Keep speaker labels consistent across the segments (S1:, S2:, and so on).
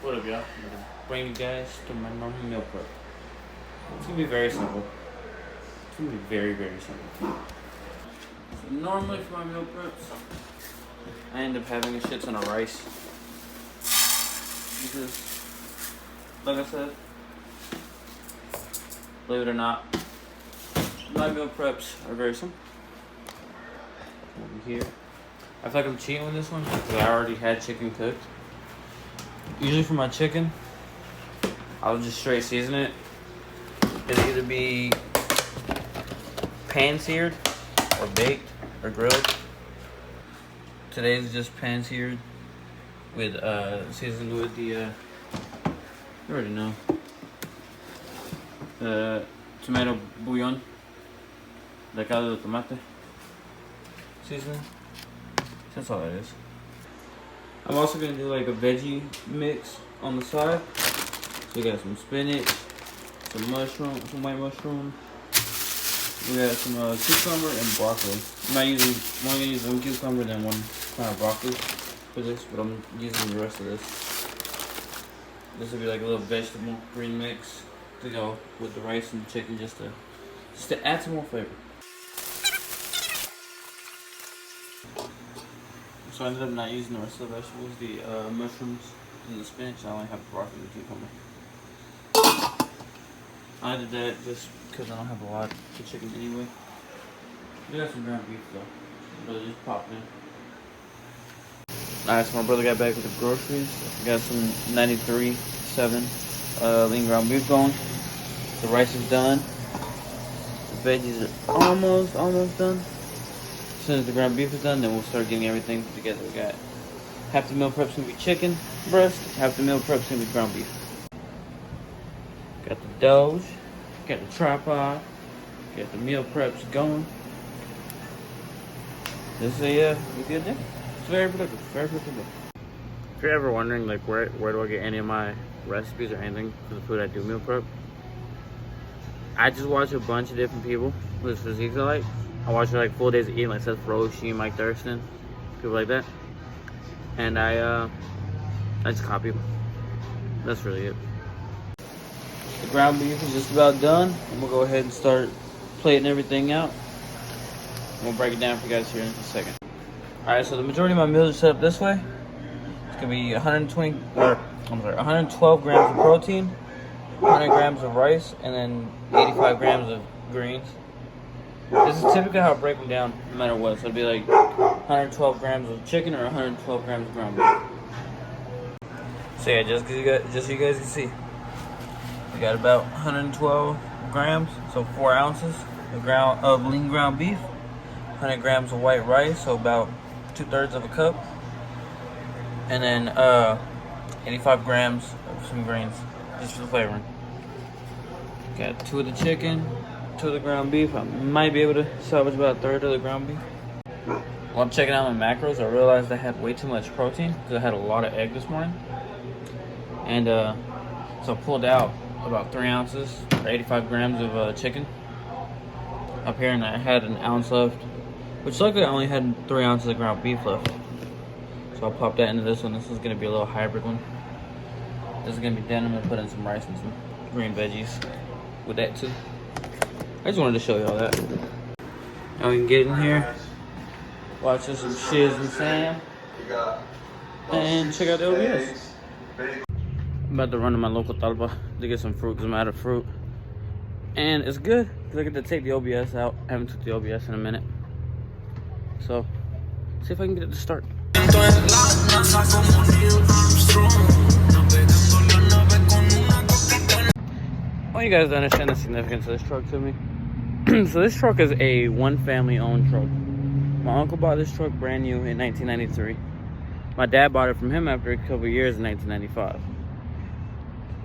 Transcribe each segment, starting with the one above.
S1: What up, y'all? I'm gonna bring you guys to my normal meal prep. It's gonna be very simple. It's gonna be very, very simple. So normally for my meal preps, I end up having a shit ton of rice. Because, like I said, believe it or not, my meal preps are very simple. Over here. I feel like I'm cheating with this one because I already had chicken cooked. Usually for my chicken, I'll just straight season it. It'll either be pan-seared or baked or grilled. Today's just pan-seared with seasoned with the you already know, tomato bouillon, the caldo de tomate seasoning. That's all that is. I'm also gonna do like a veggie mix on the side. So we got some spinach, some mushroom, some white mushroom. We got some cucumber and broccoli. I'm only gonna use one cucumber and one kind of broccoli for this, but I'm using the rest of this. This will be like a little vegetable green mix to go with the rice and the chicken, just to add some more flavor. So I ended up not using the rest of the vegetables, the mushrooms and the spinach. I only have broccoli and cucumber. I did that just because I don't have a lot of chicken anyway. We got some ground beef though. Brother just popped in. Alright, so my brother got back with the groceries. We got some 93.7 lean ground beef going. The rice is done. The veggies are almost done. As soon as the ground beef is done, then we'll start getting everything together. We got half the meal prep's gonna be chicken breast, half the meal prep's gonna be ground beef. Got the Doge, got the tripod, got the meal preps going. This is a good day. It's very productive, very productive. If you're ever wondering like where do I get any of my recipes or anything for the food I do meal prep, I just watch a bunch of different people whose physiques I like. I watch like Full Days of Eating, like Seth Roshi, Mike Thurston, people like that. And I just copy them. That's really it. The ground beef is just about done. And we'll go ahead and start plating everything out. We'll break it down for you guys here in just a second. Alright, so the majority of my meals are set up this way. It's gonna be 112 grams of protein, 100 grams of rice, and then 85 grams of greens. This is typically how I break them down no matter what. So it'd be like 112 grams of chicken or 112 grams of ground beef. So yeah, just so you guys can see, we got about 112 grams, so 4 ounces of lean ground beef, 100 grams of white rice, so about 2/3 of a cup, and then 85 grams of some greens, just for the flavoring. Got 2 of the chicken, 2 of the ground beef. I might be able to salvage about 1/3 of the ground beef. While I'm checking out my macros, I realized I had way too much protein because I had a lot of egg this morning. And so I pulled out about 3 ounces, or 85 grams of chicken up here, and I had an ounce left, which luckily I only had 3 ounces of ground beef left. So I'll pop that into this one. This is going to be a little hybrid one. This is going to be done. I'm going to put in some rice and some green veggies with that too. I just wanted to show y'all that. Now we can get in here, watch us some Shiz and Sam, and check out the OBS. I'm about to run to my local talpa to get some fruit because I'm out of fruit. And it's good because I get to take the OBS out. I haven't took the OBS in a minute. So, see if I can get it to start. I want you guys to understand the significance of this truck to me. So this truck is a one-family owned truck. My uncle bought this truck brand new in 1993. My dad bought it from him after a couple of years in 1995.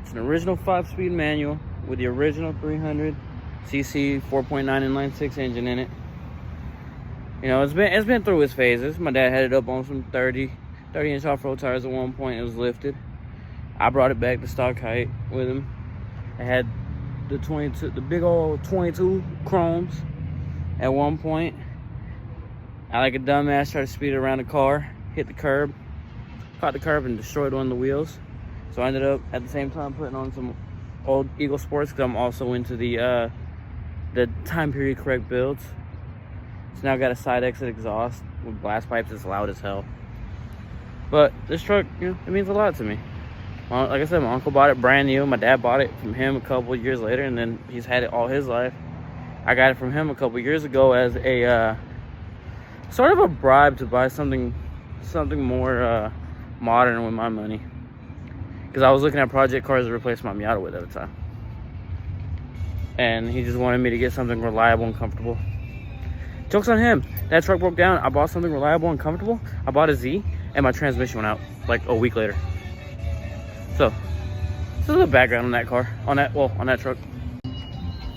S1: It's an original 5-speed manual with the original 300cc 4.9 inline 6 engine in it. You know, it's been through its phases. My dad had it up on some 30-inch off-road tires at one point. It was lifted. I brought it back to stock height with him. I had the big old 22 chromes at one point. I, like a dumbass, tried to speed it around the car, hit the curb, caught the curb and destroyed one of the wheels. So I ended up at the same time putting on some old Eagle Sports because I'm also into the time period correct builds. So now I got a side exit exhaust with blast pipes that's loud as hell. But this truck, you know, it means a lot to me. Like I said, my uncle bought it brand new. My dad bought it from him a couple years later, and then he's had it all his life. I got it from him a couple years ago as a sort of a bribe to buy something more modern with my money. Because I was looking at project cars to replace my Miata with at the time. And he just wanted me to get something reliable and comfortable. Joke's on him. That truck broke down. I bought something reliable and comfortable. I bought a Z, and my transmission went out like a week later. So, this is the background on that car. On that truck.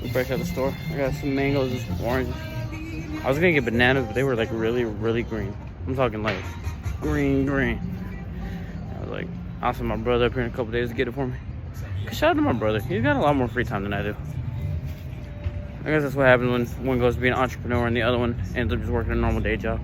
S1: We break out the store. I got some mangoes and some oranges. I was gonna get bananas, but they were like really, really green. I'm talking like green. I was like, I'll send my brother up here in a couple days to get it for me. Shout out to my brother. He's got a lot more free time than I do. I guess that's what happens when one goes to be an entrepreneur and the other one ends up just working a normal day job.